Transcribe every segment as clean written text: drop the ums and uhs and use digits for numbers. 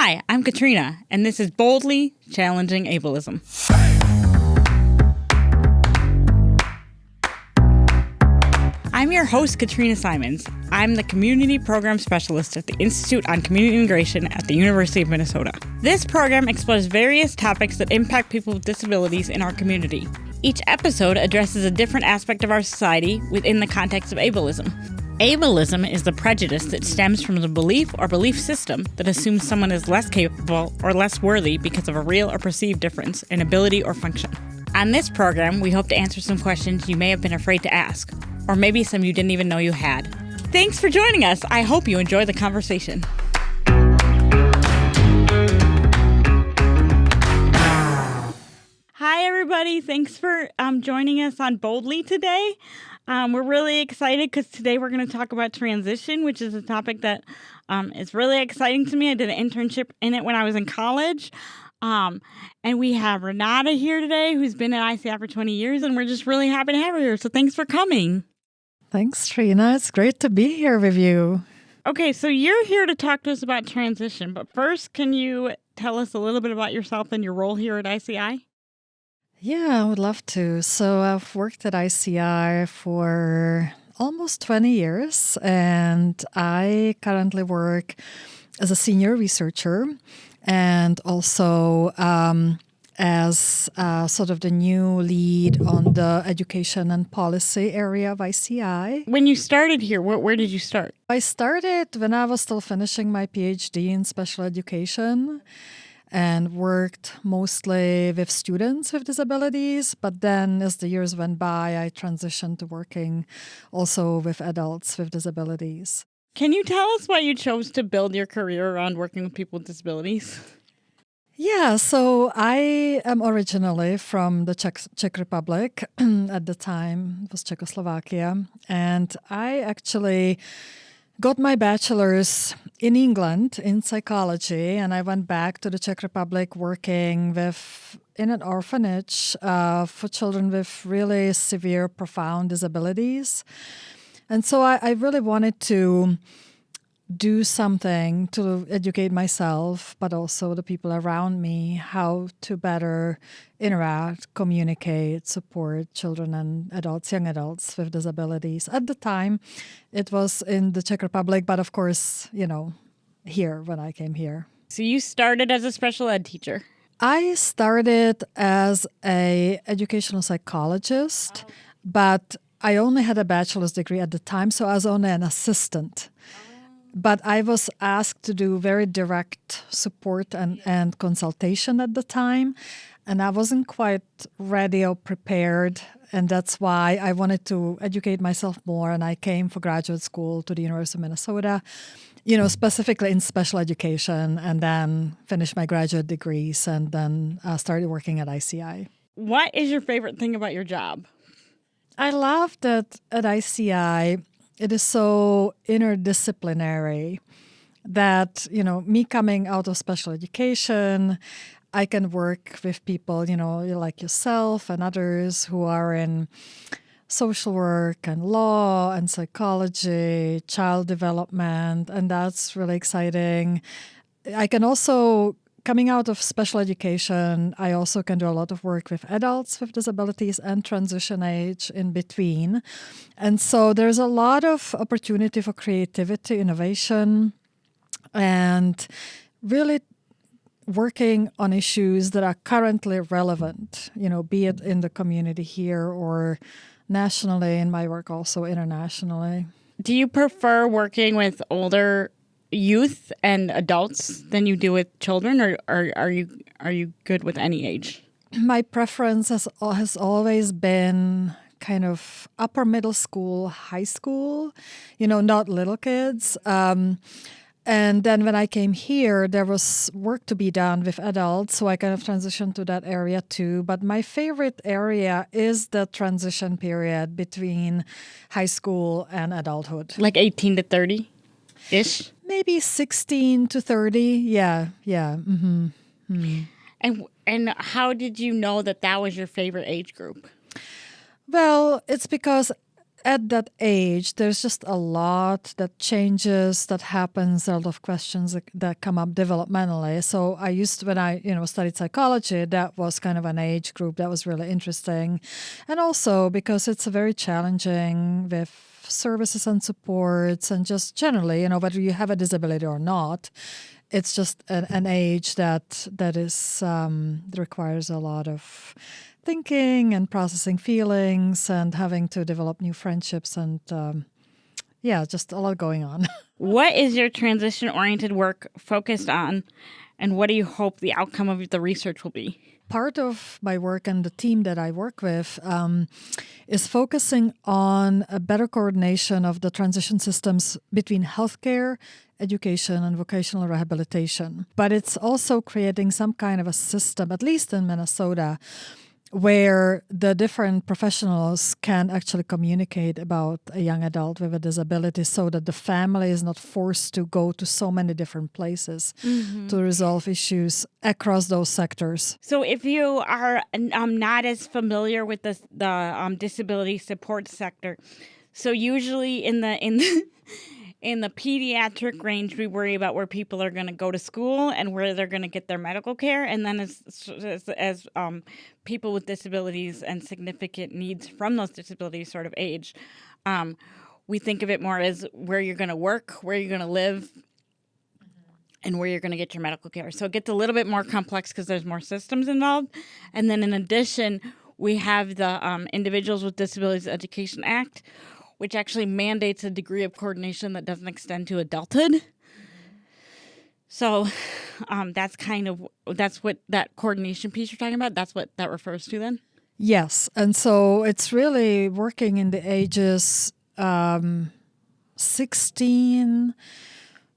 Hi, I'm Katrina, and this is Boldly Challenging Ableism. I'm your host, Katrina Simons. I'm the Community Program Specialist at the Institute on Community Integration at the University of Minnesota. This program explores various topics that impact people with disabilities in our community. Each episode addresses a different aspect of our society within the context of ableism. Ableism is the prejudice that stems from the belief or belief system that assumes someone is less capable or less worthy because of a real or perceived difference in ability or function. On this program, we hope to answer some questions you may have been afraid to ask, or maybe some you didn't even know you had. Thanks for joining us. I hope you enjoy the conversation. Hi, everybody. Thanks for joining us on Boldly today. We're really excited because today we're going to talk about transition, which is a topic that is really exciting to me. I did an internship in it when I was in college. And we have Renáta here today, who's been at ICI for 20 years, and we're just really happy to have her here. So thanks for coming. Thanks, Trina. It's great to be here with you. Okay, so you're here to talk to us about transition. But first, can you tell us a little bit about yourself and your role here at ICI? Yeah, I would love to. So I've worked at ICI for almost 20 years, and I currently work as a senior researcher and also as sort of the new lead on the education and policy area of ICI. When you started here, where did you start? I started when I was still finishing my PhD in special education and worked mostly with students with disabilities. But then as the years went by, I transitioned to working also with adults with disabilities. Can you tell us why you chose to build your career around working with people with disabilities? Yeah, so I am originally from the Czech Republic. At the time, it was Czechoslovakia. And I actually got my bachelor's in England in psychology, and I went back to the Czech Republic working in an orphanage for children with really severe, profound disabilities. And so I really wanted to do something to educate myself, but also the people around me, how to better interact, communicate, support children and adults, young adults with disabilities. At the time, it was in the Czech Republic, but of course, here when I came here. So you started as a special ed teacher. I started as an educational psychologist, but I only had a bachelor's degree at the time, so I was only an assistant. But I was asked to do very direct support and consultation at the time, and I wasn't quite ready or prepared, and that's why I wanted to educate myself more, and I came for graduate school to the University of Minnesota, specifically in special education, and then finished my graduate degrees, and then started working at ICI. What is your favorite thing about your job? I love that at ICI, it is so interdisciplinary that, me coming out of special education, I can work with people, like yourself and others who are in social work and law and psychology, child development, and that's really exciting. I can also, coming out of special education, I also can do a lot of work with adults with disabilities and transition age in between. And so there's a lot of opportunity for creativity, innovation, and really working on issues that are currently relevant, be it in the community here or nationally, in my work also internationally. Do you prefer working with older youth and adults than you do with children, or are you good with any age? My preference has always been kind of upper middle school, high school, not little kids. And then when I came here, there was work to be done with adults, so I kind of transitioned to that area too. But my favorite area is the transition period between high school and adulthood. Like 18 to 30-ish? Maybe 16 to 30, yeah. Mm-hmm. Mm. And how did you know that was your favorite age group? Well, it's because at that age, there's just a lot that changes, that happens, a lot of questions that come up developmentally. So when I studied psychology, that was kind of an age group that was really interesting. And also because it's very challenging with services and supports and just generally, whether you have a disability or not, it's just an age that requires a lot of thinking and processing feelings and having to develop new friendships and just a lot going on. What is your transition-oriented work focused on, and what do you hope the outcome of the research will be? Part of my work and the team that I work with is focusing on a better coordination of the transition systems between healthcare, education, and vocational rehabilitation. But it's also creating some kind of a system, at least in Minnesota, where the different professionals can actually communicate about a young adult with a disability so that the family is not forced to go to so many different places to resolve issues across those sectors. So if you are not as familiar with the disability support sector, so usually in the pediatric range, we worry about where people are going to go to school and where they're going to get their medical care. And then as people with disabilities and significant needs from those disabilities sort of age, we think of it more as where you're going to work, where you're going to live, and where you're going to get your medical care. So it gets a little bit more complex because there's more systems involved. And then in addition, we have the Individuals with Disabilities Education Act, which actually mandates a degree of coordination that doesn't extend to adulthood. So that's what that coordination piece you're talking about, that's what that refers to then? Yes. And so it's really working in the ages 16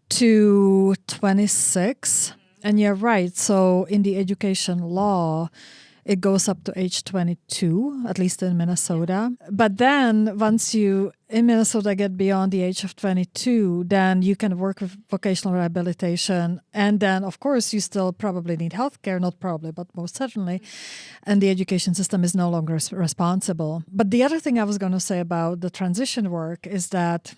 to 26. And you're right. So in the education law, it goes up to age 22, at least in Minnesota. But then once you, in Minnesota, get beyond the age of 22, then you can work with vocational rehabilitation. And then, of course, you still probably need healthcare, not probably, but most certainly. And the education system is no longer responsible. But the other thing I was going to say about the transition work is that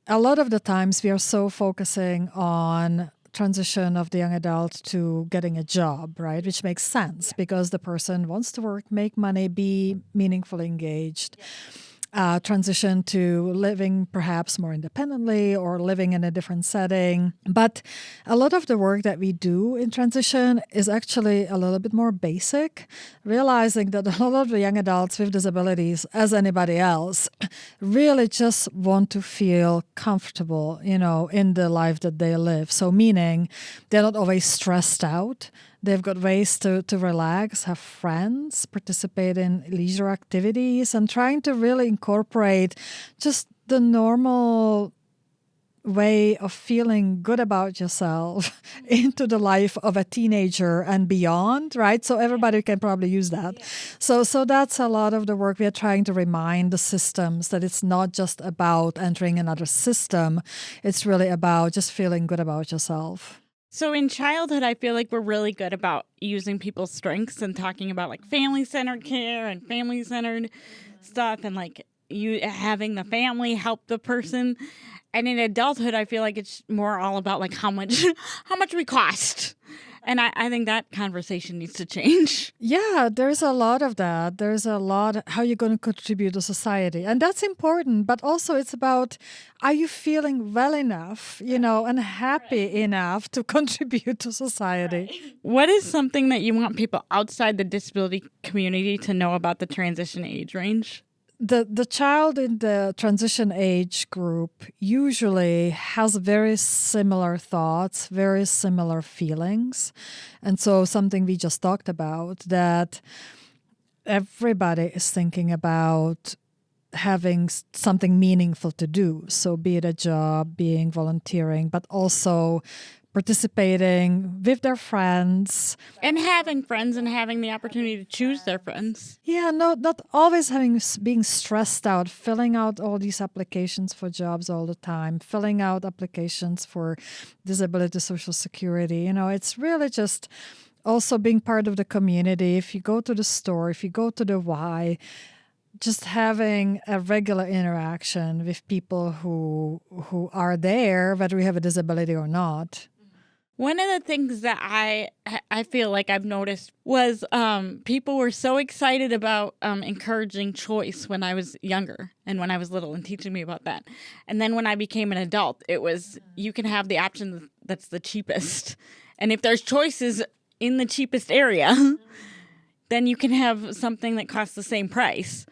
a lot of the times we are so focusing on transition of the young adult to getting a job, right? Which makes sense because the person wants to work, make money, be meaningfully engaged. Transition to living perhaps more independently or living in a different setting. But a lot of the work that we do in transition is actually a little bit more basic, realizing that a lot of the young adults with disabilities, as anybody else, really just want to feel comfortable, in the life that they live. So meaning they're not always stressed out. They've got ways to relax, have friends, participate in leisure activities, and trying to really incorporate just the normal way of feeling good about yourself into the life of a teenager and beyond, right? So everybody can probably use that. So that's a lot of the work. We are trying to remind the systems that it's not just about entering another system. It's really about just feeling good about yourself. So in childhood, I feel like we're really good about using people's strengths and talking about like family-centered care and family-centered stuff and like you having the family help the person. And in adulthood, I feel like it's more all about like how much we cost. And I think that conversation needs to change. Yeah, there's a lot of that. There's a lot how you're going to contribute to society. And that's important. But also it's about, are you feeling well enough, and happy enough to contribute to society? Right. What is something that you want people outside the disability community to know about the transition age range? The child in the transition age group usually has very similar thoughts, very similar feelings. And so something we just talked about, that everybody is thinking about having something meaningful to do. So be it a job, being volunteering, but also participating with their friends. And having friends and having the opportunity to choose their friends. Yeah, no, not always being stressed out, filling out all these applications for jobs all the time, filling out applications for disability social security. It's really just also being part of the community. If you go to the store, if you go to the Y, just having a regular interaction with people who are there, whether we have a disability or not. One of the things that I feel like I've noticed was people were so excited about encouraging choice when I was younger and when I was little and teaching me about that. And then when I became an adult, it was you can have the option that's the cheapest. And if there's choices in the cheapest area, then you can have something that costs the same price.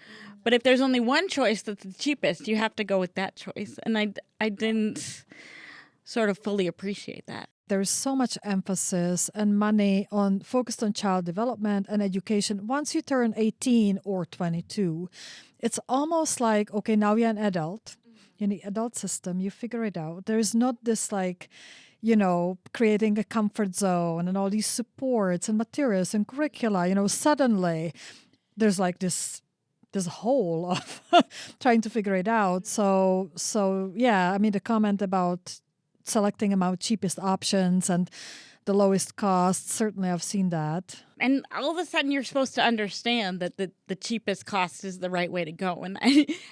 But if there's only one choice that's the cheapest, you have to go with that choice. And I didn't sort of fully appreciate that. There's so much emphasis and money focused on child development and education. Once you turn 18 or 22, it's almost like, okay, now you're an adult. In the adult system, you figure it out. There's not this creating a comfort zone and all these supports and materials and curricula. Suddenly there's like this hole of trying to figure it out. So yeah, I mean, the comment about selecting among cheapest options and the lowest cost, certainly I've seen that. And all of a sudden you're supposed to understand that the cheapest cost is the right way to go. And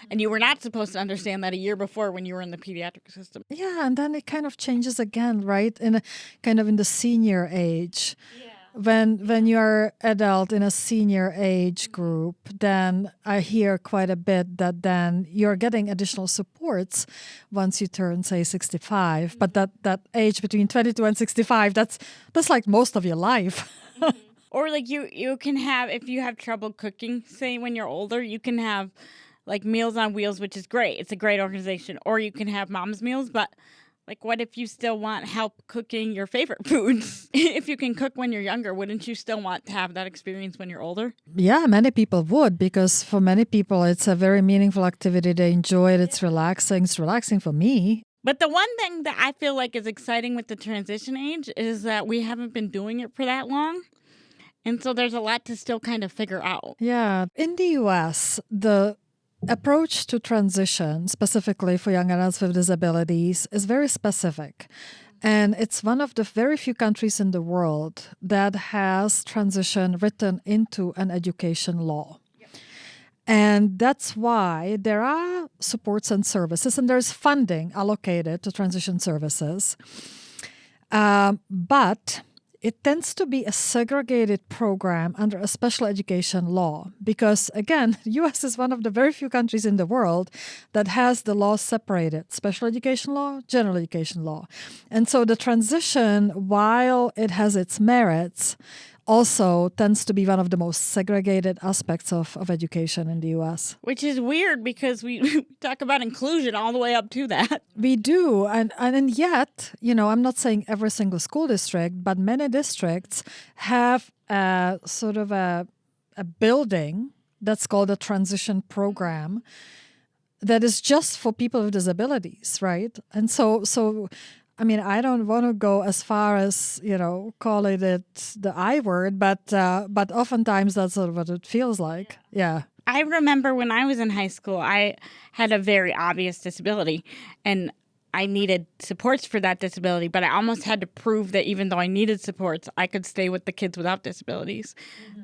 and you were not supposed to understand that a year before when you were in the pediatric system. Yeah, and then it kind of changes again, right? In the senior age. Yeah. When you're adult in a senior age group, then I hear quite a bit that then you're getting additional supports once you turn, say, 65. But that age between 22 and 65, that's like most of your life. Or like you can have, if you have trouble cooking, say when you're older, you can have like Meals on Wheels, which is great. It's a great organization. Or you can have Mom's Meals, but like, what if you still want help cooking your favorite foods? If you can cook when you're younger, wouldn't you still want to have that experience when you're older? Yeah, many people would, because for many people, it's a very meaningful activity. They enjoy it. It's relaxing. It's relaxing for me. But the one thing that I feel like is exciting with the transition age is that we haven't been doing it for that long. And so there's a lot to still kind of figure out. Yeah. In the U.S., the approach to transition, specifically for young adults with disabilities, is very specific. And it's one of the very few countries in the world that has transition written into an education law. Yep. And that's why there are supports and services, and there's funding allocated to transition services. But it tends to be a segregated program under a special education law because, again, the U.S. is one of the very few countries in the world that has the laws separated: special education law, general education law. And so the transition, while it has its merits, also tends to be one of the most segregated aspects of education in the U.S. Which is weird because we talk about inclusion all the way up to that. We do. And yet, I'm not saying every single school district, but many districts have sort of a building that's called a transition program that is just for people with disabilities, right? And so I mean, I don't want to go as far as, call it the I word, but oftentimes that's sort of what it feels like. Yeah. I remember when I was in high school, I had a very obvious disability and I needed supports for that disability, but I almost had to prove that even though I needed supports, I could stay with the kids without disabilities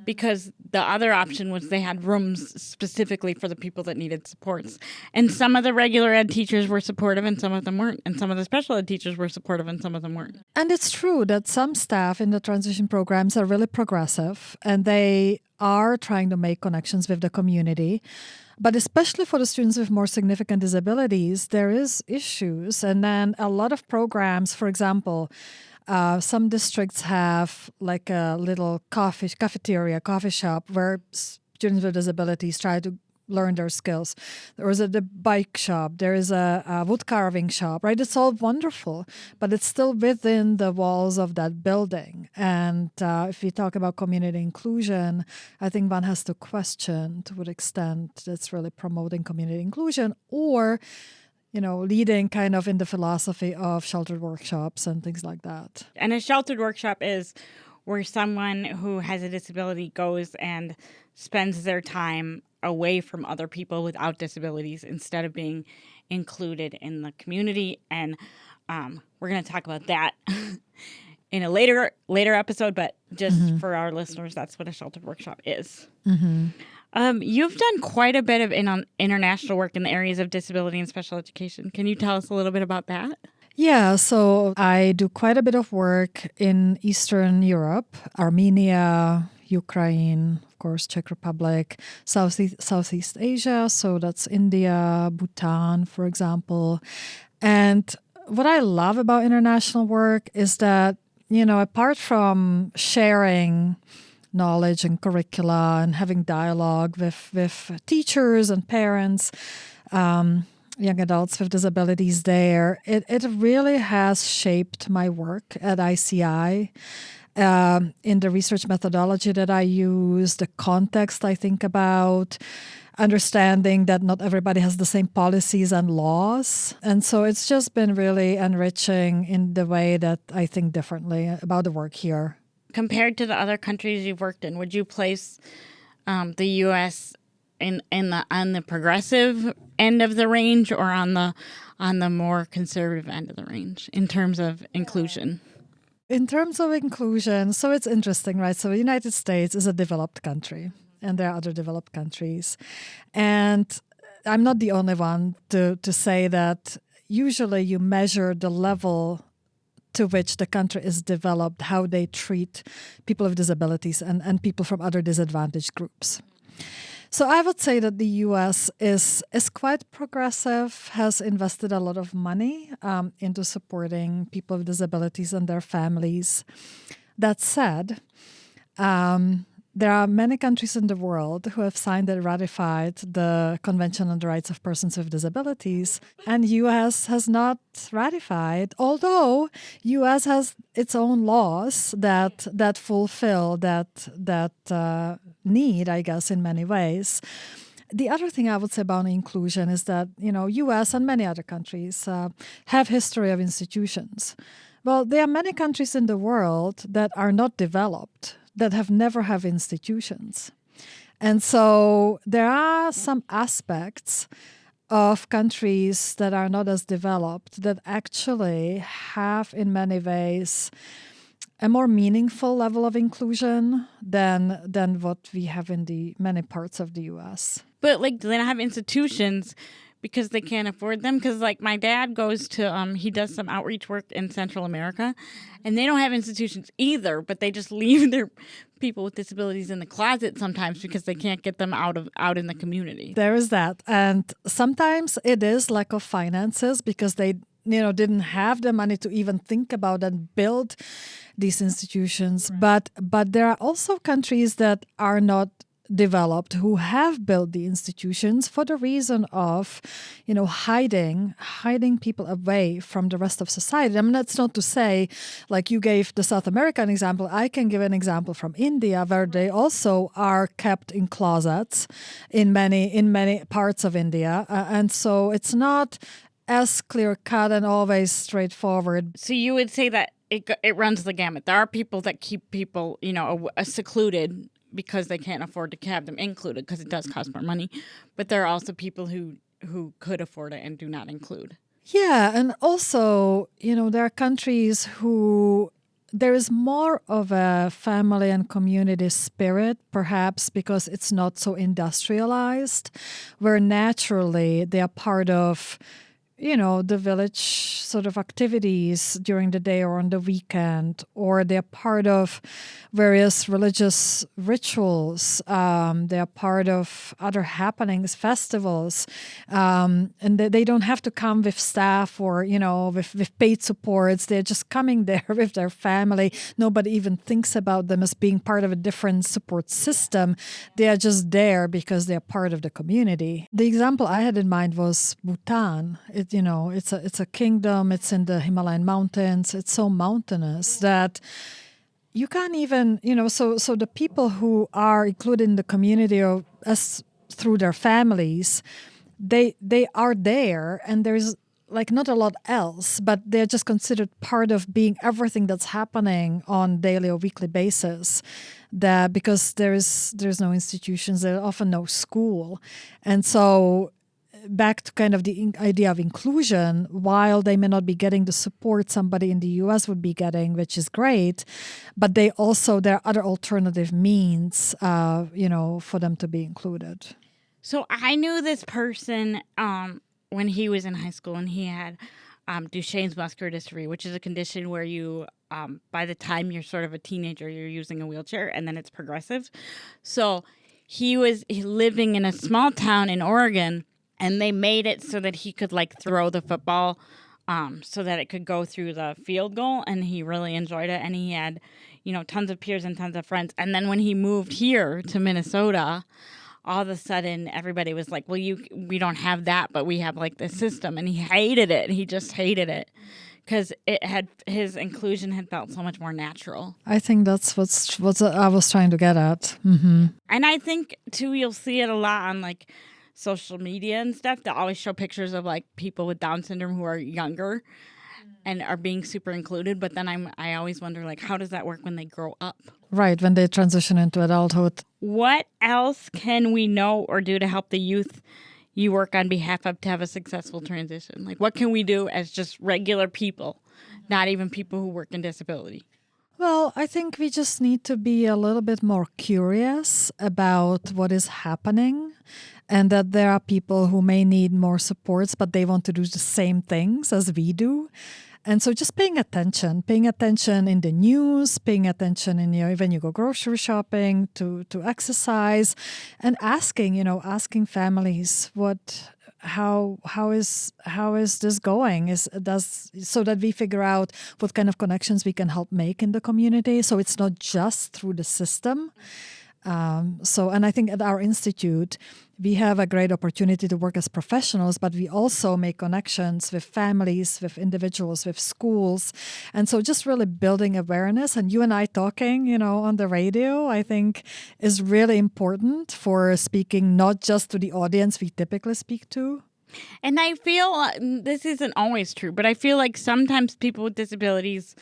because the other option was they had rooms specifically for the people that needed supports. And some of the regular ed teachers were supportive and some of them weren't. And some of the special ed teachers were supportive and some of them weren't. And it's true that some staff in the transition programs are really progressive and they are trying to make connections with the community. But especially for the students with more significant disabilities, there is issues. And then a lot of programs, for example, some districts have like a little coffee shop where students with disabilities try to learn their skills. There is the bike shop. There is a wood carving shop, right? It's all wonderful, but it's still within the walls of that building. And if we talk about community inclusion, I think one has to question to what extent it's really promoting community inclusion or, leading kind of in the philosophy of sheltered workshops and things like that. And a sheltered workshop is where someone who has a disability goes and spends their time away from other people without disabilities instead of being included in the community. And we're going to talk about that in a later episode, but just for our listeners, that's what a sheltered workshop is. You've done quite a bit of international work in the areas of disability and special education. Can you tell us a little bit about that? Yeah, so I do quite a bit of work in Eastern Europe, Armenia, Ukraine, of course, Czech Republic, Southeast Asia. So that's India, Bhutan, for example. And what I love about international work is that, apart from sharing knowledge and curricula and having dialogue with teachers and parents, young adults with disabilities there, it really has shaped my work at ICI. In the research methodology that I use, the context I think about, understanding that not everybody has the same policies and laws. And so it's just been really enriching in the way that I think differently about the work here. Compared to the other countries you've worked in, would you place the U.S. on the progressive end of the range or on the more conservative end of the range in terms of inclusion? In terms of inclusion, so it's interesting, right? So the United States is a developed country, and there are other developed countries. And I'm not the only one to say that usually you measure the level to which the country is developed, how they treat people with disabilities and people from other disadvantaged groups. So I would say that the U.S. is quite progressive, has invested a lot of money into supporting people with disabilities and their families. That said, there are many countries in the world who have signed and ratified the Convention on the Rights of Persons with Disabilities, and U.S. has not ratified, although U.S. has its own laws that fulfill that need, I guess, in many ways. The other thing I would say about inclusion is that, U.S. and many other countries have history of institutions. Well, there are many countries in the world that are not developed, that have never have institutions. And so there are some aspects of countries that are not as developed that actually have in many ways a more meaningful level of inclusion than what we have in the many parts of the US. But do they not have institutions because they can't afford them? Because my dad goes to, he does some outreach work in Central America, and they don't have institutions either, but they just leave their people with disabilities in the closet sometimes because they can't get them out in the community. There is that. And sometimes it is lack of finances because they didn't have the money to even think about and build these institutions. Right. But there are also countries that are not developed who have built the institutions for the reason of, hiding people away from the rest of society. I mean, that's not to say, you gave the South American example, I can give an example from India where they also are kept in closets in many parts of India. And so it's not as clear-cut and always straightforward. So you would say that it runs the gamut. There are people that keep people, secluded because they can't afford to have them included because it does cost more money. But there are also people who could afford it and do not include. Yeah, and also, there are countries who there is more of a family and community spirit, perhaps because it's not so industrialized, where naturally they are part of the village sort of activities during the day or on the weekend, or they're part of various religious rituals. They're part of other happenings, festivals, and they don't have to come with staff or, with paid supports. They're just coming there with their family. Nobody even thinks about them as being part of a different support system. They are just there because they're part of the community. The example I had in mind was Bhutan. It's a kingdom. It's in the Himalayan mountains. It's so mountainous that you can't even, so the people who are included in the community or as through their families, they are there, and there's not a lot else, but they're just considered part of being everything that's happening on daily or weekly basis. That because there's no institutions, there's often no school, and so back to kind of the idea of inclusion, while they may not be getting the support somebody in the US would be getting, which is great, but there are other alternative means, for them to be included. So I knew this person when he was in high school, and he had Duchenne's muscular dystrophy, which is a condition where you, by the time you're sort of a teenager, you're using a wheelchair, and then it's progressive. So he was living in a small town in Oregon, and they made it so that he could like throw the football so that it could go through the field goal, and he really enjoyed it. And he had, tons of peers and tons of friends. And then when he moved here to Minnesota, all of a sudden everybody was like, well, we don't have that, but we have like this system. And he hated it. He just hated it because his inclusion had felt so much more natural. I think that's what I was trying to get at. Mm-hmm. And I think too, you'll see it a lot on like social media and stuff. They always show pictures of like people with Down syndrome who are younger and are being super included. But then I always wonder, like, how does that work when they grow up? Right, when they transition into adulthood. What else can we know or do to help the youth you work on behalf of to have a successful transition? Like, what can we do as just regular people, not even people who work in disability? Well, I think we just need to be a little bit more curious about what is happening, and that there are people who may need more supports, but they want to do the same things as we do. And so just paying attention in the news, paying attention when you go grocery shopping, to exercise, and asking families how is this going? So that we figure out what kind of connections we can help make in the community. So it's not just through the system. And I think at our institute, we have a great opportunity to work as professionals, but we also make connections with families, with individuals, with schools. And so just really building awareness, and you and I talking, on the radio, I think is really important for speaking not just to the audience we typically speak to. And I feel this isn't always true, but I feel like sometimes people with disabilities,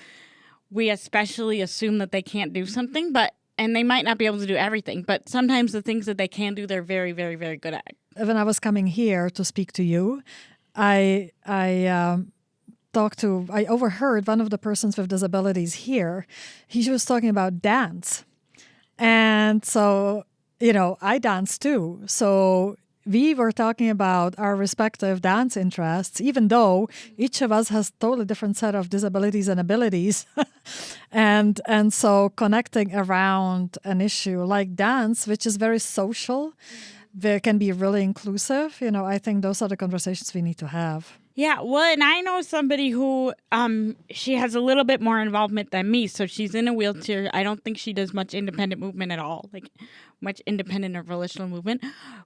we especially assume that they can't do something, and they might not be able to do everything, but sometimes the things that they can do, they're very, very, very good at. When I was coming here to speak to you, I overheard one of the persons with disabilities here. He was talking about dance. And so, I dance too. So we were talking about our respective dance interests, even though each of us has totally different set of disabilities and abilities. and so connecting around an issue like dance, which is very social, that can be really inclusive. I think those are the conversations we need to have. Yeah, well, and I know somebody who, she has a little bit more involvement than me. So she's in a wheelchair. I don't think she does much independent movement at all, like much independent or volitional movement.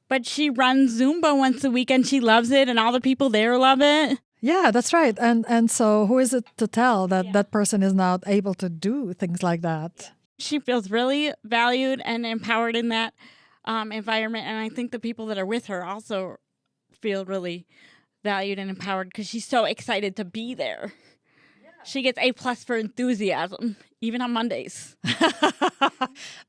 But she runs Zumba once a week, and she loves it, and all the people there love it. Yeah, that's right. And so who is it to tell that that person is not able to do things like that? She feels really valued and empowered in that environment. And I think the people that are with her also feel really valued and empowered because she's so excited to be there. Yeah. She gets A+ for enthusiasm, even on Mondays.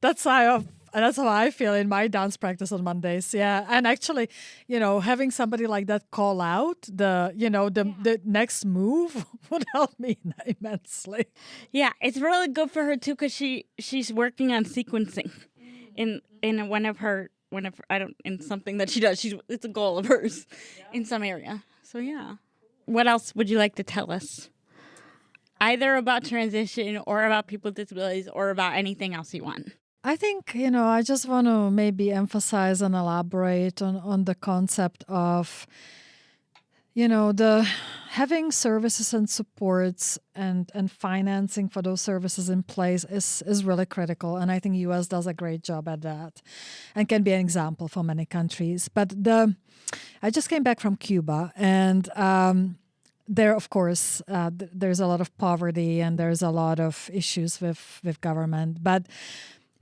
That's how I feel in my dance practice on Mondays. Yeah, and actually, having somebody like that call out the next move would help me immensely. Yeah, it's really good for her too because she's working on sequencing in something that she does. It's a goal of hers in some area. So yeah. What else would you like to tell us? Either about transition or about people with disabilities or about anything else you want. I think, I just want to maybe emphasize and elaborate on the concept of, the having services and supports and financing for those services in place is really critical. And I think U.S. does a great job at that and can be an example for many countries. But I just came back from Cuba, and there, of course, there's a lot of poverty and there's a lot of issues with government.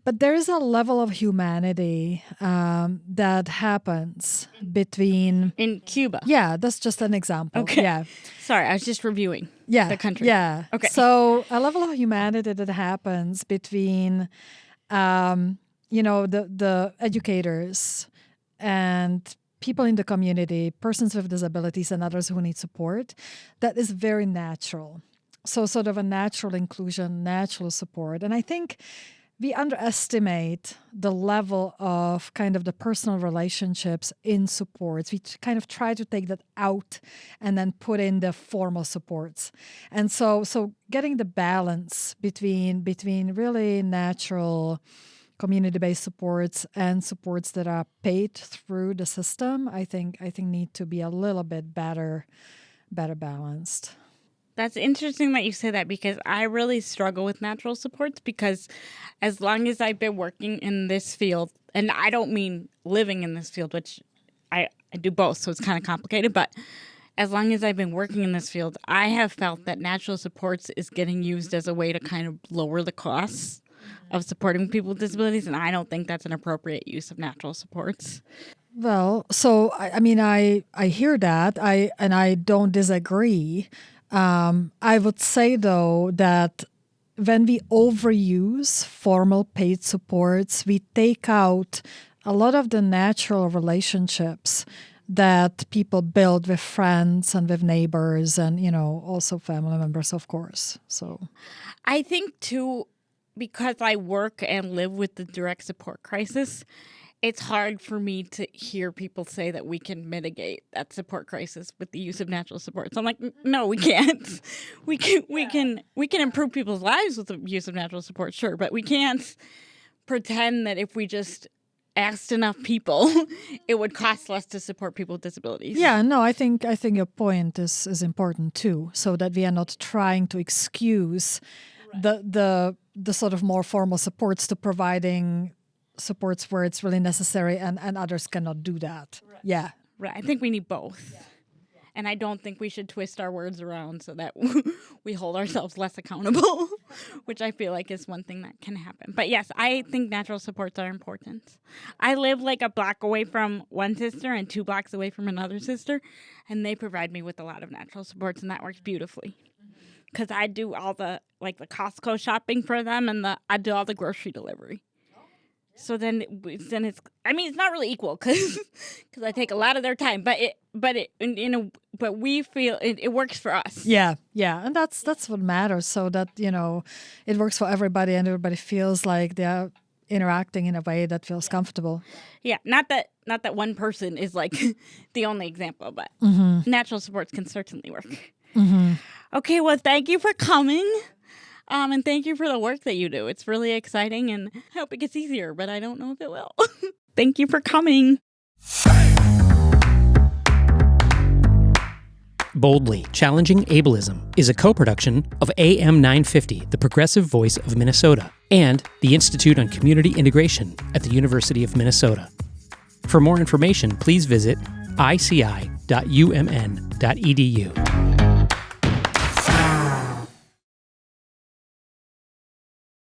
But there is a level of humanity that happens between... In Cuba? Yeah, that's just an example. Okay. Yeah. Sorry, I was just reviewing the country. Yeah. Okay. So a level of humanity that happens between, the educators and people in the community, persons with disabilities and others who need support, that is very natural. So sort of a natural inclusion, natural support. And I think we underestimate the level of kind of the personal relationships in supports. We kind of try to take that out and then put in the formal supports. And so getting the balance between really natural community-based supports and supports that are paid through the system, I think need to be a little bit better balanced. That's interesting that you say that, because I really struggle with natural supports, because as long as I've been working in this field, and I don't mean living in this field, which I do both, so it's kind of complicated, but as long as I've been working in this field, I have felt that natural supports is getting used as a way to kind of lower the costs of supporting people with disabilities, and I don't think that's an appropriate use of natural supports. Well, so I hear that, and I don't disagree. I would say, though, that when we overuse formal paid supports, we take out a lot of the natural relationships that people build with friends and with neighbors and, also family members, of course. So I think, too, because I work and live with the direct support crisis, it's hard for me to hear people say that we can mitigate that support crisis with the use of natural supports. I'm like, no, we can't. We can improve people's lives with the use of natural support, sure, but we can't pretend that if we just asked enough people, it would cost less to support people with disabilities. Yeah, no, I think your point is important too, so that we are not trying to excuse the sort of more formal supports to providing supports where it's really necessary, and others cannot do that. Right. Yeah. Right. I think we need both. Yeah. And I don't think we should twist our words around so that we hold ourselves less accountable, which I feel like is one thing that can happen. But yes, I think natural supports are important. I live like a block away from one sister and 2 blocks away from another sister, and they provide me with a lot of natural supports, and that works beautifully. Because I do all the Costco shopping for them, and I do all the grocery delivery. So then it's not really equal because I take a lot of their time, but we feel it works for us. Yeah, and that's what matters. So that it works for everybody, and everybody feels like they are interacting in a way that feels comfortable. Yeah, not that one person is like the only example, but natural supports can certainly work. Mm-hmm. Okay, well, thank you for coming. And thank you for the work that you do. It's really exciting, and I hope it gets easier, but I don't know if it will. Thank you for coming. Boldly Challenging Ableism is a co-production of AM 950, the progressive voice of Minnesota, and the Institute on Community Integration at the University of Minnesota. For more information, please visit ici.umn.edu.